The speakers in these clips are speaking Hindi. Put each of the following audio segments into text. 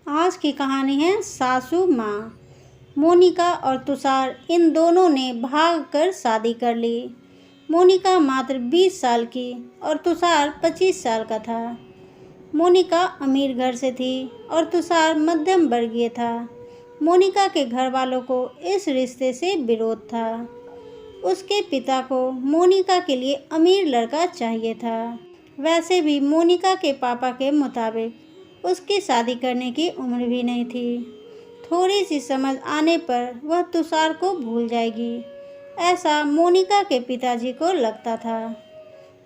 आज की कहानी है सासू माँ। मोनिका और तुषार इन दोनों ने भाग कर शादी कर ली। मोनिका मात्र 20 साल की और तुषार 25 साल का था। मोनिका अमीर घर से थी और तुषार मध्यम वर्गीय था। मोनिका के घर वालों को इस रिश्ते से विरोध था। उसके पिता को मोनिका के लिए अमीर लड़का चाहिए था। वैसे भी मोनिका के पापा के मुताबिक उसकी शादी करने की उम्र भी नहीं थी। थोड़ी सी समझ आने पर वह तुषार को भूल जाएगी, ऐसा मोनिका के पिताजी को लगता था।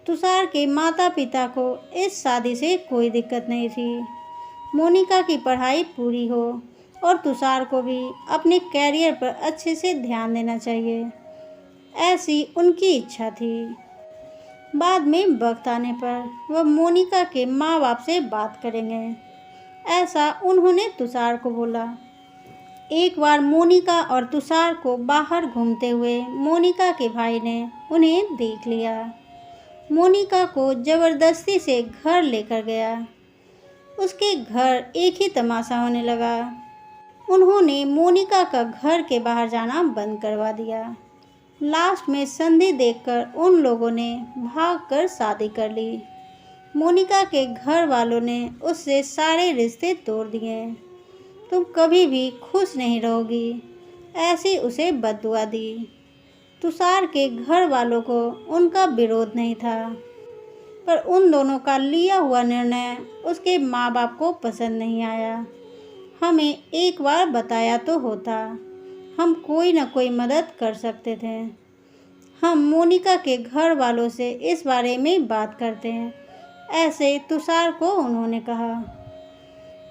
तुषार के माता पिता को इस शादी से कोई दिक्कत नहीं थी। मोनिका की पढ़ाई पूरी हो और तुषार को भी अपने कैरियर पर अच्छे से ध्यान देना चाहिए, ऐसी उनकी इच्छा थी। बाद में वक्त आने पर वह मोनिका के माँ बाप से बात करेंगे, ऐसा उन्होंने तुषार को बोला। एक बार मोनिका और तुषार को बाहर घूमते हुए मोनिका के भाई ने उन्हें देख लिया। मोनिका को जबरदस्ती से घर लेकर गया। उसके घर एक ही तमाशा होने लगा। उन्होंने मोनिका का घर के बाहर जाना बंद करवा दिया। लास्ट में संधि देखकर उन लोगों ने भागकर शादी कर ली। मोनिका के घर वालों ने उससे सारे रिश्ते तोड़ दिए। तुम कभी भी खुश नहीं रहोगी, ऐसी उसे बद्दुआ दी। तुषार के घर वालों को उनका विरोध नहीं था, पर उन दोनों का लिया हुआ निर्णय उसके माँ बाप को पसंद नहीं आया। हमें एक बार बताया तो होता, हम कोई न कोई मदद कर सकते थे। हम मोनिका के घर वालों से इस बारे में बात करते हैं, ऐसे तुषार को उन्होंने कहा।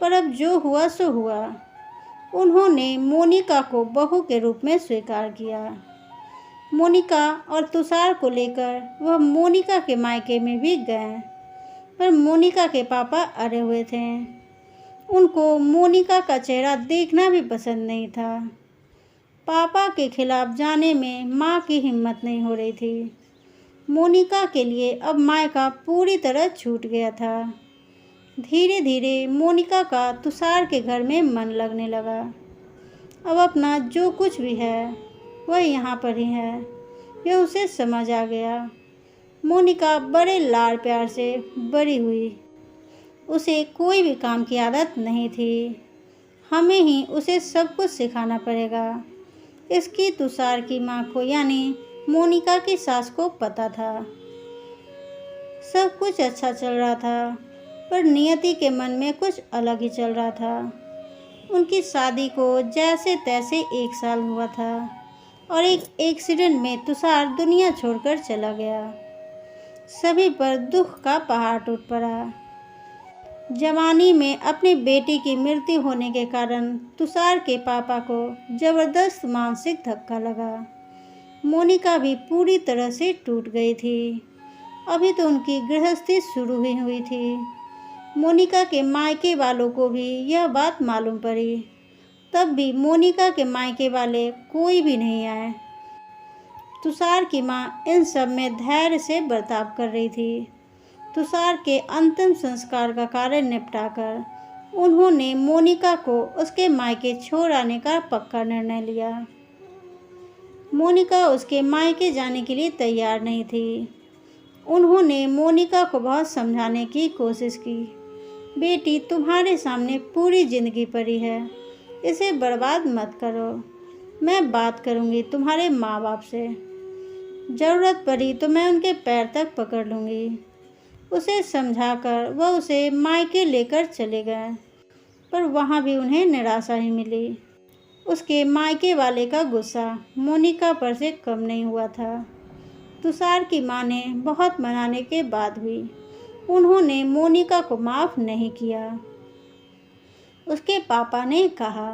पर अब जो हुआ सो हुआ। उन्होंने मोनिका को बहू के रूप में स्वीकार किया। मोनिका और तुषार को लेकर वह मोनिका के मायके में भी गए, पर मोनिका के पापा अड़े हुए थे। उनको मोनिका का चेहरा देखना भी पसंद नहीं था। पापा के खिलाफ जाने में माँ की हिम्मत नहीं हो रही थी। मोनिका के लिए अब मायका पूरी तरह छूट गया था। धीरे धीरे मोनिका का तुषार के घर में मन लगने लगा। अब अपना जो कुछ भी है वह यहाँ पर ही है, यह उसे समझ आ गया। मोनिका बड़े लाड़ प्यार से बड़ी हुई। उसे कोई भी काम की आदत नहीं थी। हमें ही उसे सब कुछ सिखाना पड़ेगा। इसकी तुषार की माँ को यानी मोनिका की सास को पता था। सब कुछ अच्छा चल रहा था, पर नियति के मन में कुछ अलग ही चल रहा था। उनकी शादी को जैसे तैसे 1 साल हुआ था और एक एक्सीडेंट में तुषार दुनिया छोड़कर चला गया। सभी पर दुख का पहाड़ टूट पड़ा। जवानी में अपनी बेटी की मृत्यु होने के कारण तुषार के पापा को जबरदस्त मानसिक धक्का लगा। मोनिका भी पूरी तरह से टूट गई थी। अभी तो उनकी गृहस्थी शुरू ही हुई थी। मोनिका के मायके वालों को भी यह बात मालूम पड़ी, तब भी मोनिका के मायके वाले कोई भी नहीं आए। तुषार की माँ इन सब में धैर्य से बर्ताव कर रही थी। तुषार के अंतिम संस्कार का कार्य निपटाकर उन्होंने मोनिका को उसके मायके छोड़ आने का पक्का निर्णय लिया। मोनिका उसके मायके जाने के लिए तैयार नहीं थी। उन्होंने मोनिका को बहुत समझाने की कोशिश की। बेटी, तुम्हारे सामने पूरी जिंदगी पड़ी है, इसे बर्बाद मत करो। मैं बात करूंगी तुम्हारे माँ बाप से। ज़रूरत पड़ी तो मैं उनके पैर तक पकड़ लूँगी। उसे समझाकर वह उसे मायके लेकर चले गए, पर वहाँ भी उन्हें निराशा ही मिली। उसके मायके वाले का गुस्सा मोनिका पर से कम नहीं हुआ था। तुषार की माँ ने बहुत मनाने के बाद भी उन्होंने मोनिका को माफ़ नहीं किया। उसके पापा ने कहा,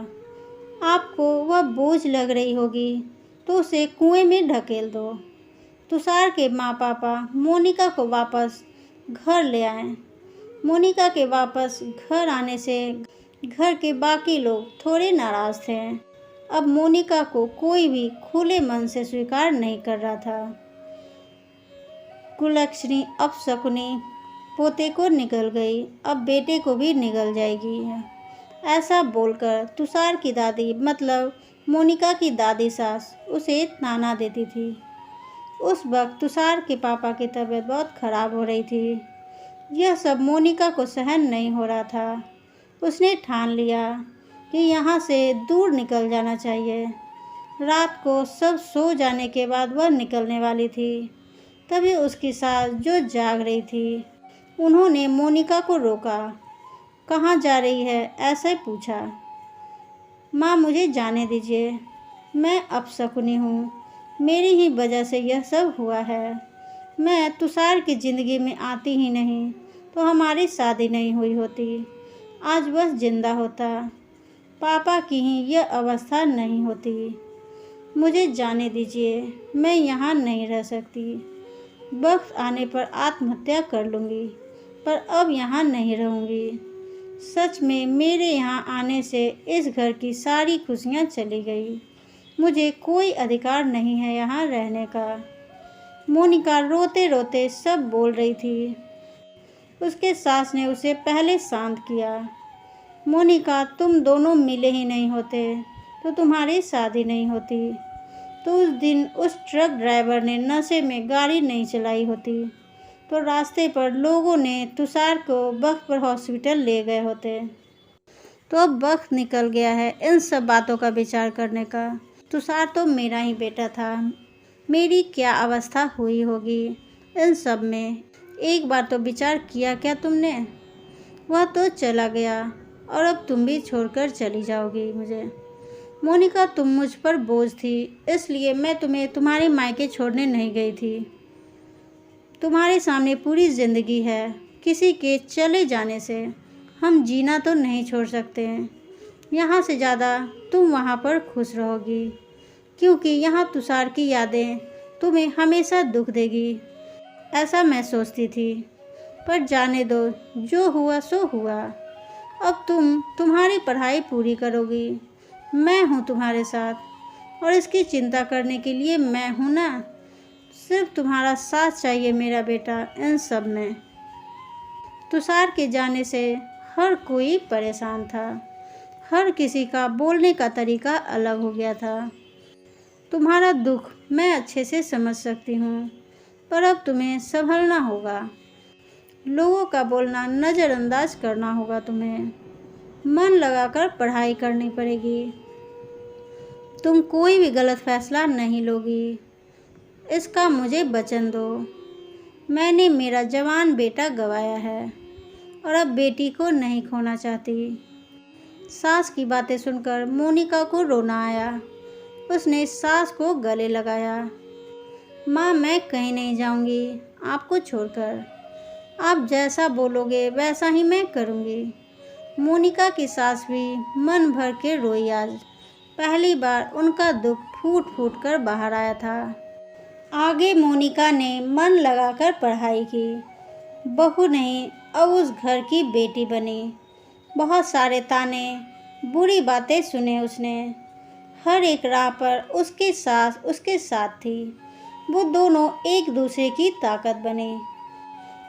आपको वह बोझ लग रही होगी तो उसे कुएं में ढकेल दो। तुषार के माँ पापा मोनिका को वापस घर ले आए। मोनिका के वापस घर आने से घर के बाकी लोग थोड़े नाराज़ थे। अब मोनिका को कोई भी खुले मन से स्वीकार नहीं कर रहा था। कुलक्षणी अपशकुनी पोते को निकल गई, अब बेटे को भी निकल जाएगी, ऐसा बोलकर तुषार की दादी मतलब मोनिका की दादी सास उसे ताना देती थी। उस वक्त तुषार के पापा की तबीयत बहुत खराब हो रही थी। यह सब मोनिका को सहन नहीं हो रहा था। उसने ठान लिया कि यहाँ से दूर निकल जाना चाहिए। रात को सब सो जाने के बाद वह निकलने वाली थी। तभी उसकी सास जो जाग रही थी, उन्होंने मोनिका को रोका। कहाँ जा रही है, ऐसे पूछा। माँ, मुझे जाने दीजिए, मैं अपशकुनी हूँ, मेरी ही वजह से यह सब हुआ है। मैं तुषार की ज़िंदगी में आती ही नहीं तो हमारी शादी नहीं हुई होती, आज वह जिंदा होता, पापा की ही यह अवस्था नहीं होती। मुझे जाने दीजिए, मैं यहाँ नहीं रह सकती। वक्त आने पर आत्महत्या कर लूँगी, पर अब यहाँ नहीं रहूँगी। सच में मेरे यहाँ आने से इस घर की सारी खुशियाँ चली गई। मुझे कोई अधिकार नहीं है यहाँ रहने का। मोनिका रोते रोते सब बोल रही थी। उसके सास ने उसे पहले शांत किया। मोनिका, तुम दोनों मिले ही नहीं होते तो तुम्हारी शादी नहीं होती। तो उस दिन उस ट्रक ड्राइवर ने नशे में गाड़ी नहीं चलाई होती तो रास्ते पर लोगों ने तुषार को वक्त पर हॉस्पिटल ले गए होते। तो अब वक्त निकल गया है इन सब बातों का विचार करने का। तुषार तो मेरा ही बेटा था, मेरी क्या अवस्था हुई होगी इन सब में। एक बार तो विचार किया क्या तुमने? वह तो चला गया और अब तुम भी छोड़कर चली जाओगी मुझे। मोनिका, तुम मुझ पर बोझ थी, इसलिए मैं तुम्हें तुम्हारे मायके छोड़ने नहीं गई थी। तुम्हारे सामने पूरी ज़िंदगी है, किसी के चले जाने से हम जीना तो नहीं छोड़ सकते हैं। यहाँ से ज़्यादा तुम वहाँ पर खुश रहोगी, क्योंकि यहाँ तुषार की यादें तुम्हें हमेशा दुख देगी, ऐसा मैं सोचती थी। पर जाने दो, जो हुआ सो हुआ। अब तुम तुम्हारी पढ़ाई पूरी करोगी, मैं हूँ तुम्हारे साथ, और इसकी चिंता करने के लिए मैं हूँ ना। सिर्फ तुम्हारा साथ चाहिए मेरा बेटा इन सब में। तुषार के जाने से हर कोई परेशान था, हर किसी का बोलने का तरीका अलग हो गया था। तुम्हारा दुख मैं अच्छे से समझ सकती हूँ, पर अब तुम्हें संभलना होगा। लोगों का बोलना नज़रअंदाज करना होगा तुम्हें। मन लगाकर पढ़ाई करनी पड़ेगी। तुम कोई भी गलत फैसला नहीं लोगी, इसका मुझे वचन दो। मैंने मेरा जवान बेटा गंवाया है और अब बेटी को नहीं खोना चाहती। सास की बातें सुनकर मोनिका को रोना आया। उसने सास को गले लगाया। माँ, मैं कहीं नहीं जाऊँगी आपको छोड़कर। आप जैसा बोलोगे वैसा ही मैं करूँगी। मोनिका की सास भी मन भर के रोई आज। पहली बार उनका दुख फूट फूट कर बाहर आया था। आगे मोनिका ने मन लगाकर पढ़ाई की। बहू नहीं, अब उस घर की बेटी बनी। बहुत सारे ताने, बुरी बातें सुने उसने। हर एक राह पर उसकी सास उसके साथ थी। वो दोनों एक दूसरे की ताकत बने।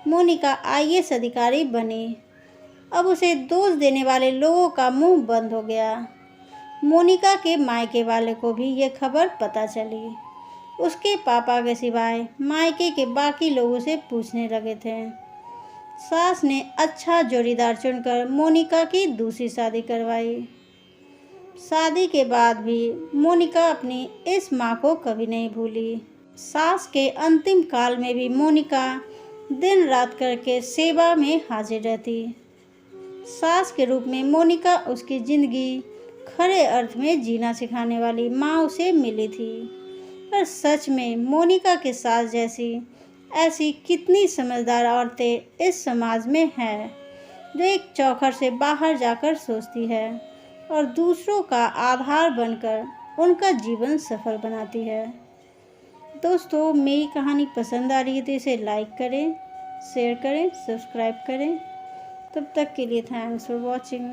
मोनिका IAS अधिकारी बनी। अब उसे दोष देने वाले लोगों का मुंह बंद हो गया। मोनिका के मायके वाले को भी ये खबर पता चली। उसके पापा के सिवाय मायके के बाकी लोगों से पूछने लगे थे। सास ने अच्छा जोड़ीदार चुनकर मोनिका की दूसरी शादी करवाई। शादी के बाद भी मोनिका अपनी इस माँ को कभी नहीं भूली। सास के अंतिम काल में भी मोनिका दिन रात करके सेवा में हाजिर रहती। सास के रूप में मोनिका उसकी ज़िंदगी खरे अर्थ में जीना सिखाने वाली माँ उसे मिली थी। पर सच में मोनिका के सास जैसी ऐसी कितनी समझदार औरतें इस समाज में हैं, जो एक चौखट से बाहर जाकर सोचती है और दूसरों का आधार बनकर उनका जीवन सफल बनाती है। दोस्तों, मेरी कहानी पसंद आ रही है तो इसे लाइक करें, शेयर करें, सब्सक्राइब करें। तब तक के लिए थैंक्स फॉर वॉचिंग।